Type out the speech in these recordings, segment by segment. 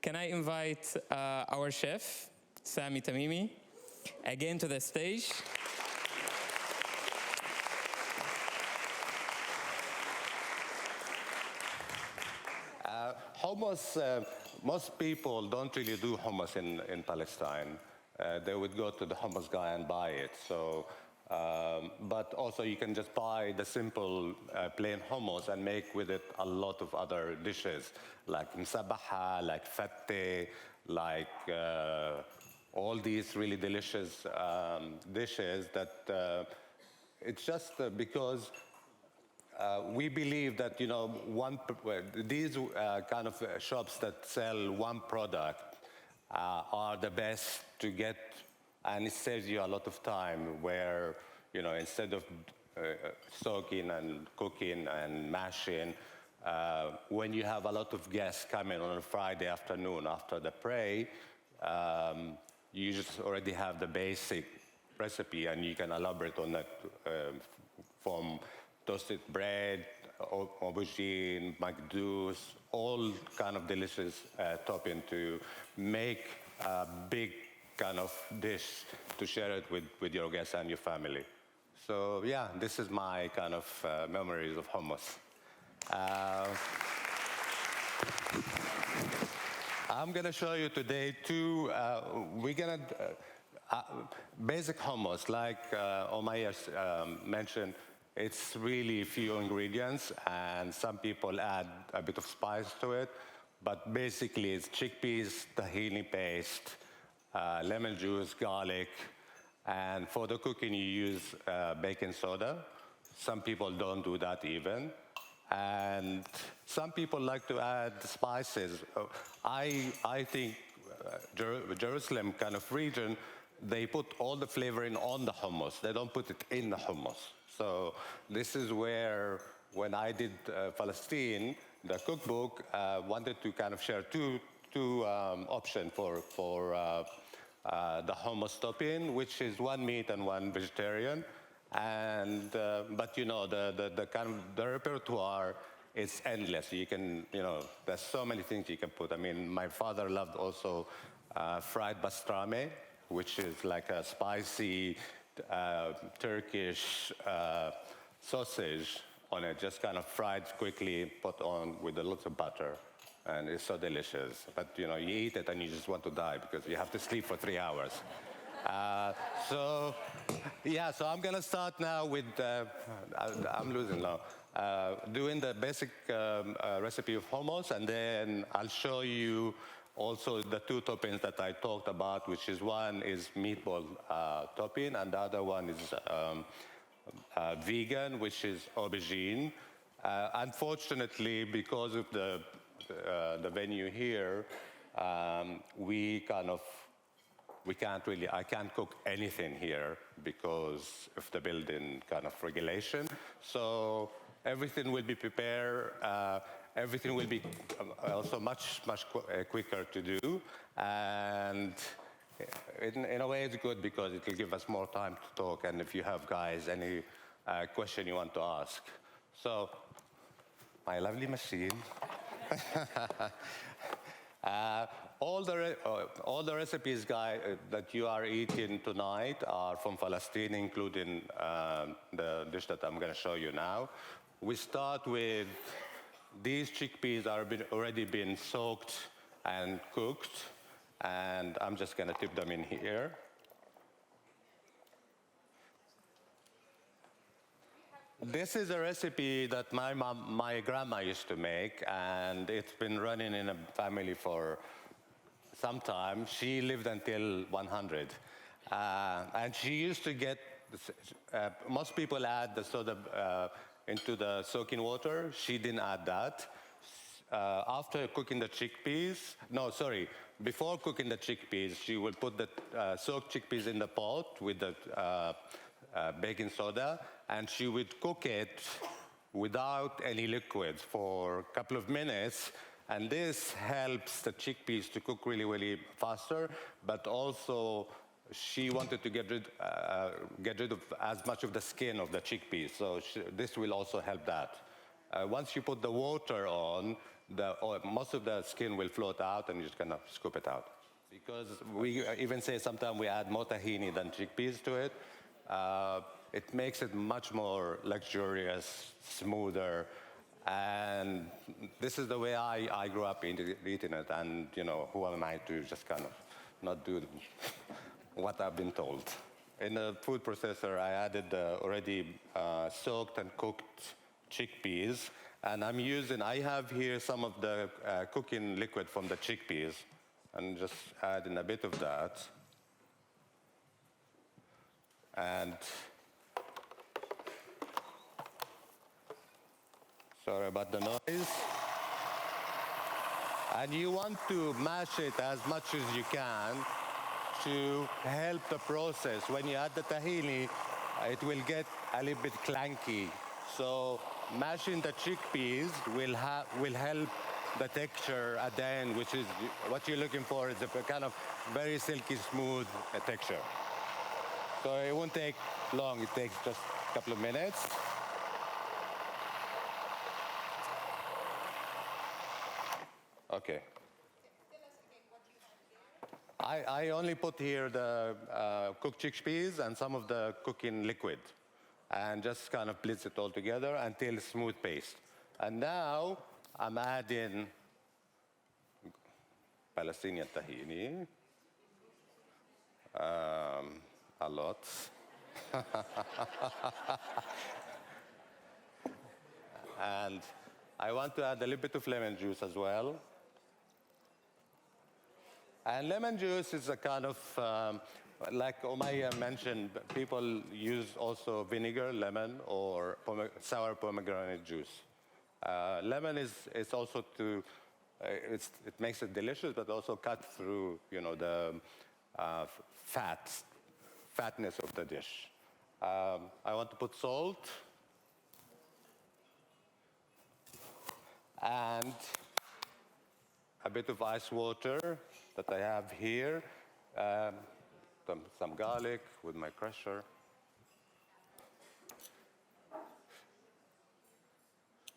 Can I invite our chef, Sami Tamimi, again to the stage? Hummus, most people don't really do hummus in Palestine. They would go to the hummus guy and buy it. So, but also you can just buy the simple plain hummus and make with it a lot of other dishes, like msabaha, like fatteh, like all these really delicious dishes that it's just because we believe that, you know, these kind of shops that sell one product are the best to get, and it saves you a lot of time where, you know, instead of soaking and cooking and mashing, when you have a lot of guests coming on a Friday afternoon after the pray, you just already have the basic recipe and you can elaborate on that from toasted bread, aubergine, magdous, all kind of delicious topping to make a big kind of dish to share it with your guests and your family. So yeah, this is my kind of memories of hummus. I'm gonna show you today two, we're gonna, basic hummus, like Omayyah mentioned, it's really few ingredients and some people add a bit of spice to it, but basically it's chickpeas, tahini paste, lemon juice, garlic, and for the cooking you use baking soda. Some people don't do that even. And some people like to add spices. I think Jerusalem kind of region, they put all the flavoring on the hummus. They don't put it in the hummus. So this is where, when I did Palestine, the cookbook, wanted to kind of share two options for the hummus topping, which is one meat and one vegetarian. And but you know the kind of the repertoire is endless. You can, you know, there's so many things you can put. I mean, my father loved also fried pastrami, which is like a spicy Turkish sausage on it, just kind of fried quickly, put on with a lot of butter, and it's so delicious. But you know, you eat it and you just want to die because you have to sleep for 3 hours. So I'm gonna start now with, I'm losing now, doing the basic recipe of hummus, and then I'll show you also the two toppings that I talked about, which is one is meatball topping, and the other one is vegan, which is aubergine. Unfortunately, because of the venue here, I can't cook anything here because of the building kind of regulation. So everything will be prepared. Everything will be also much quicker to do. And in a way, it's good because it will give us more time to talk. And if you have, guys, any question you want to ask. So, my lovely machine. All the recipes, guys, that you are eating tonight are from Palestine, including the dish that I'm going to show you now. We start with these chickpeas are already been soaked and cooked, and I'm just going to dip them in here. This is a recipe that my grandma used to make, and it's been running in a family for some time. She lived until 100. And she used to get, most people add the soda into the soaking water. She didn't add that. After cooking the chickpeas, before cooking the chickpeas, she would put the soaked chickpeas in the pot with the baking soda, and she would cook it without any liquids for a couple of minutes, and this helps the chickpeas to cook really, really faster, but also she wanted to get rid of as much of the skin of the chickpeas, so this will also help that. Once you put the water on, most of the skin will float out, and you just kind of scoop it out. Because we even say sometimes we add more tahini than chickpeas to it. It makes it much more luxurious, smoother, and this is the way I grew up eating it. And who am I to just kind of not do what I've been told? In the food processor, I added already soaked and cooked chickpeas, and I have here some of the cooking liquid from the chickpeas, and just add in a bit of that. And sorry about the noise. And you want to mash it as much as you can to help the process. When you add the tahini, it will get a little bit clanky. So mashing the chickpeas will help the texture at the end, which is what you're looking for, is a kind of very silky smooth texture. So it won't take long, it takes just a couple of minutes. Okay. I only put here the cooked chickpeas and some of the cooking liquid, and just kind of blitz it all together until smooth paste. And now I'm adding Palestinian tahini, a lot. And I want to add a little bit of lemon juice as well. And lemon juice is a kind of, like Umayya mentioned, people use also vinegar, lemon, or sour pomegranate juice. Lemon is also it makes it delicious, but also cut through, the fatness of the dish. I want to put salt and a bit of ice water that I have here, some garlic with my crusher.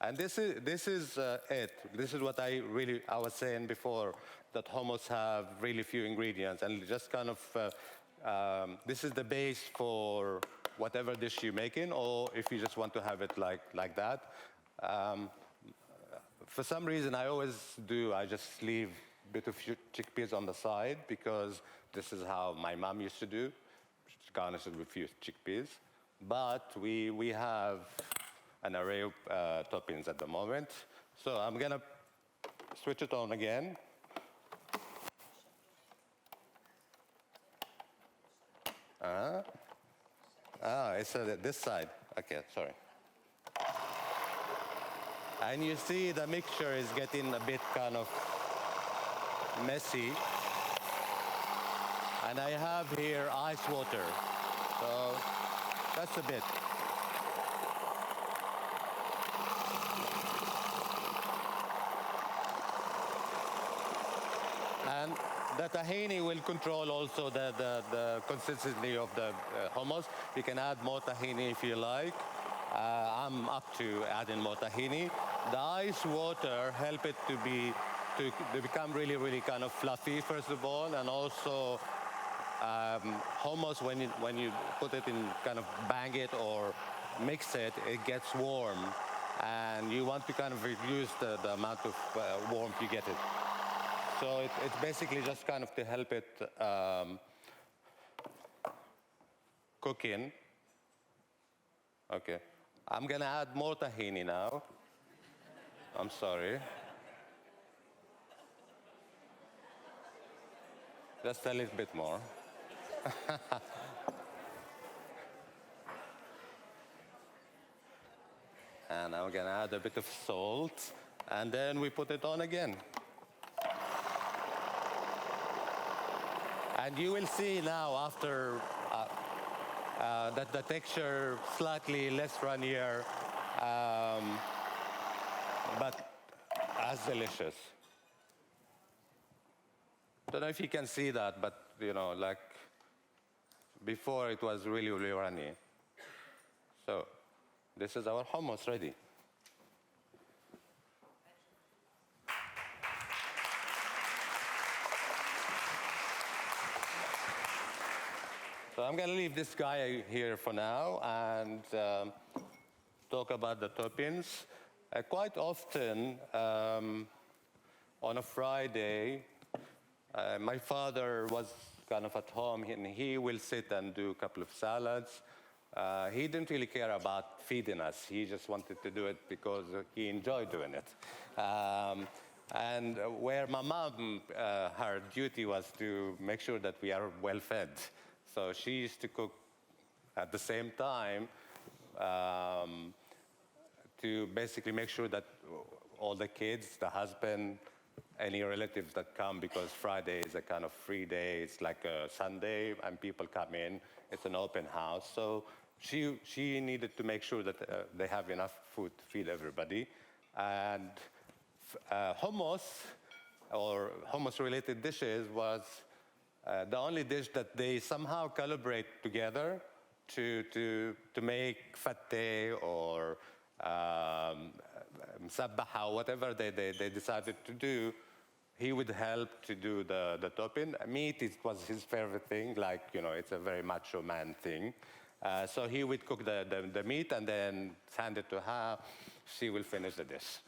And this is it. This is what I was saying before, that hummus have really few ingredients, and just kind of, this is the base for whatever dish you're making, or if you just want to have it like that. For some reason, I just leave a bit of chickpeas on the side, because this is how my mom used to do, garnish it with a few chickpeas. But we have an array of toppings at the moment. So I'm gonna switch it on again. It's this side. Okay, sorry. And you see the mixture is getting a bit kind of messy. And I have here ice water. So that's a bit. And the tahini will control also the consistency of the hummus. You can add more tahini if you like. I'm up to adding more tahini. The ice water help it to become really, really kind of fluffy, first of all, and also hummus, when you put it in, kind of bang it or mix it, it gets warm, and you want to kind of reduce the amount of warmth you get it. So it's basically just kind of to help it cook in. Okay, I'm gonna add more tahini now. I'm sorry. Just a little bit more. And I'm gonna add a bit of salt, and then we put it on again. And you will see now after that the texture slightly less runnier, but as delicious. Don't know if you can see that, but like before it was really, really runny. So this is our hummus ready. I'm going to leave this guy here for now and talk about the toppings. Quite often, on a Friday, my father was kind of at home, and he will sit and do a couple of salads. He didn't really care about feeding us. He just wanted to do it because he enjoyed doing it. And where my mom, her duty was to make sure that we are well fed. So she used to cook at the same time to basically make sure that all the kids, the husband, any relatives that come, because Friday is a kind of free day. It's like a Sunday, and people come in. It's an open house. So she needed to make sure that they have enough food to feed everybody. And hummus or hummus-related dishes was the only dish that they somehow calibrate together to make fatteh or musabbaha, whatever they decided to do. He would help to do the topping. Meat was his favorite thing, like, it's a very macho man thing. So he would cook the meat and then hand it to her. She will finish the dish.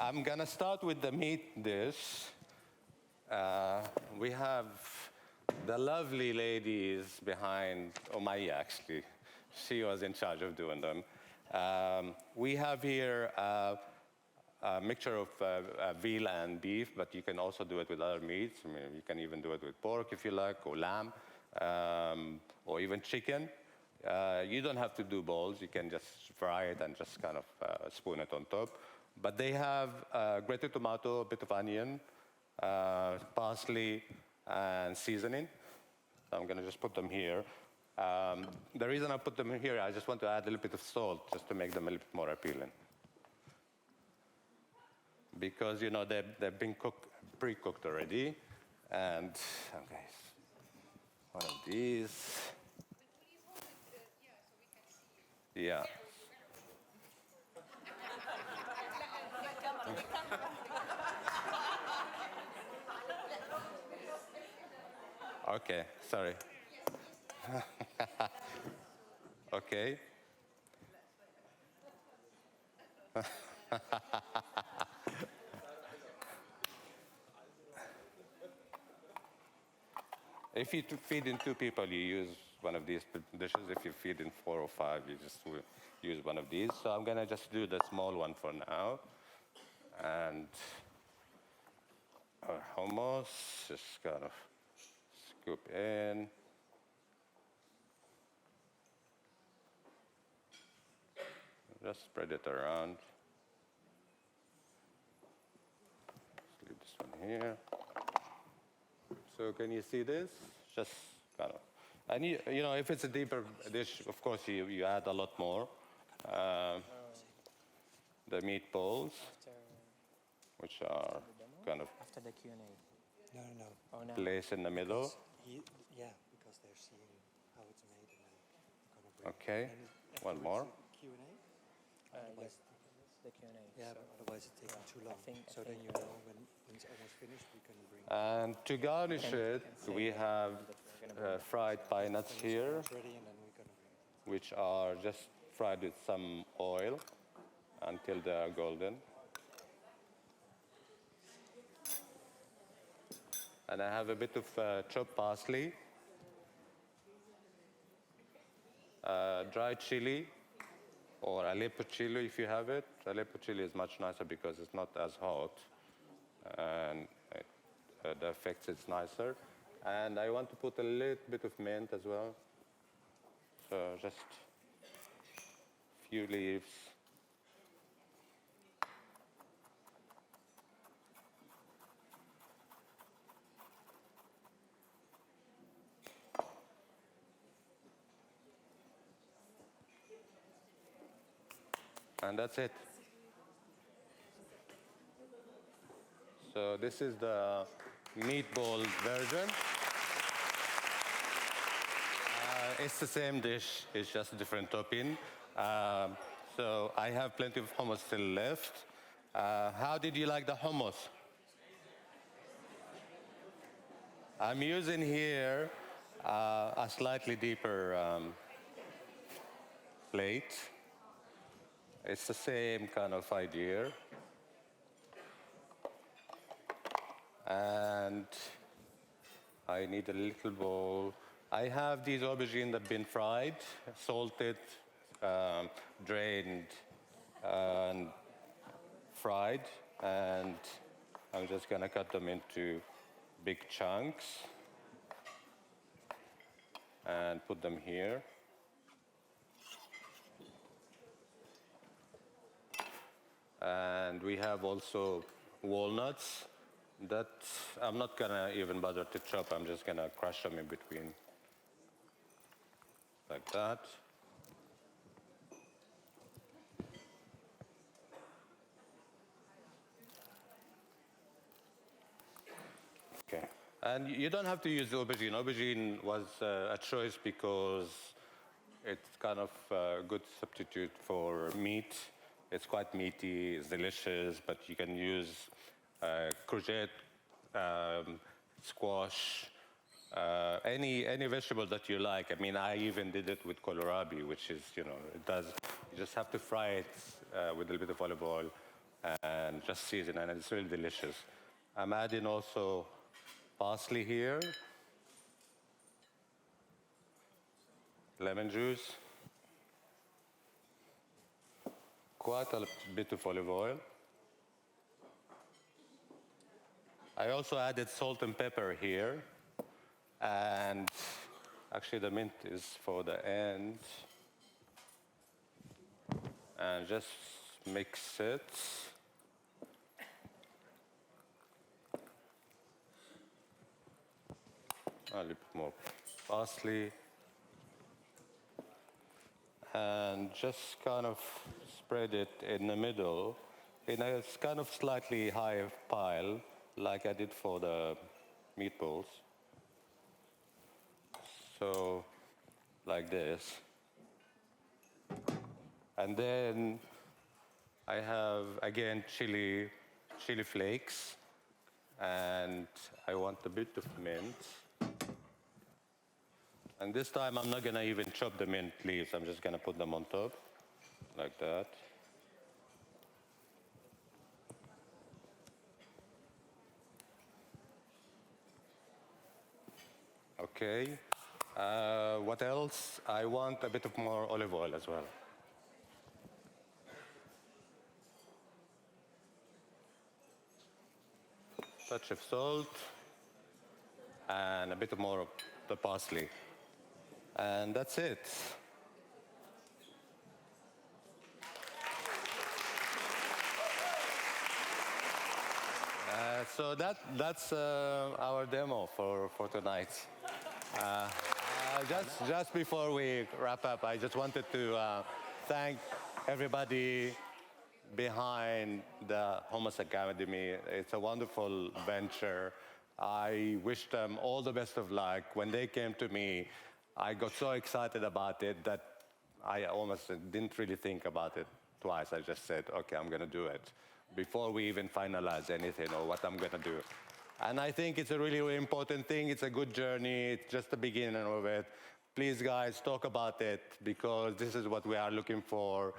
I'm gonna start with the meat dish. We have the lovely ladies behind Umayya, actually. She was in charge of doing them. We have here a mixture of veal and beef, but you can also do it with other meats. I mean, you can even do it with pork if you like, or lamb, or even chicken. You don't have to do balls. You can just fry it and just kind of spoon it on top. But they have grated tomato, a bit of onion, parsley, and seasoning. So I'm going to just put them here. The reason I put them here, I just want to add a little bit of salt just to make them a little bit more appealing. Because, they've been pre-cooked already. And, okay, one of these. Yeah. Okay, sorry. Okay. If you feed in 2 people, you use one of these dishes. If you feed in 4 or 5, you just use one of these. So I'm gonna just do the small one for now. And our hummus, just kind of scoop in. Just spread it around. Let's leave this one here. So can you see this? Just kind of. And if it's a deeper dish, of course you add a lot more. The meatballs, which are kind of after the Q&A. No. Oh, no. placed in the middle. Because they're seeing how it's made, and then we're gonna Okay. One more. Q&A. Yes, the Q&A. Yeah, but otherwise it's taking too long. then when it's almost finished, we can bring. And to garnish it, we have fried pine nuts here, It's ready, and then we're gonna bring it. which are just fried with some oil until they are golden. And I have a bit of chopped parsley, dried chili, or Aleppo chili if you have it. Aleppo chili is much nicer because it's not as hot, and the effect is nicer. And I want to put a little bit of mint as well. So just a few leaves. And that's it. So this is the meatball version. It's the same dish, it's just a different topping. So I have plenty of hummus still left. How did you like the hummus? I'm using here a slightly deeper plate. It's the same kind of idea. And I need a little bowl. I have these aubergines that have been fried, salted, drained, and fried. And I'm just gonna cut them into big chunks and put them here. And we have also walnuts that I'm not gonna even bother to chop. I'm just gonna crush them in between, like that. Okay. And you don't have to use aubergine. Aubergine was a choice because it's kind of a good substitute for meat. It's quite meaty, it's delicious, but you can use courgette, squash, any vegetable that you like. I mean, I even did it with kohlrabi, which is, you just have to fry it with a little bit of olive oil and just season, and it's really delicious. I'm adding also parsley here, lemon juice, quite a bit of olive oil. I also added salt and pepper here, and actually the mint is for the end. And just mix it. A little bit more parsley. And just kind of spread it in the middle in a kind of slightly high pile, like I did for the meatballs. So, like this. And then I have, again, chili flakes. And I want a bit of mint. And this time I'm not gonna even chop the mint leaves. I'm just gonna put them on top, like that. Okay. What else? I want a bit of more olive oil as well. Touch of salt, and a bit more of the parsley. And that's it. So that's our demo for tonight. Just before we wrap up, I just wanted to thank everybody behind the Hummus Academy. It's a wonderful venture. I wish them all the best of luck. When they came to me, I got so excited about it that I almost didn't really think about it twice. I just said, okay, I'm gonna do it, before we even finalize anything or what I'm gonna do. And I think it's a really, really important thing. It's a good journey. It's just the beginning of it. Please, guys, talk about it, because this is what we are looking for,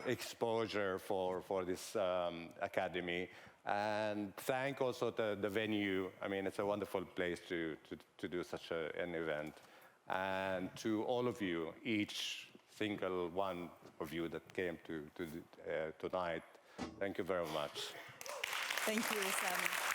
exposure for this academy. And thank also the venue. I mean, it's a wonderful place to do such an event. And to all of you, each single one of you that came to tonight, thank you very much. Thank you, Sami.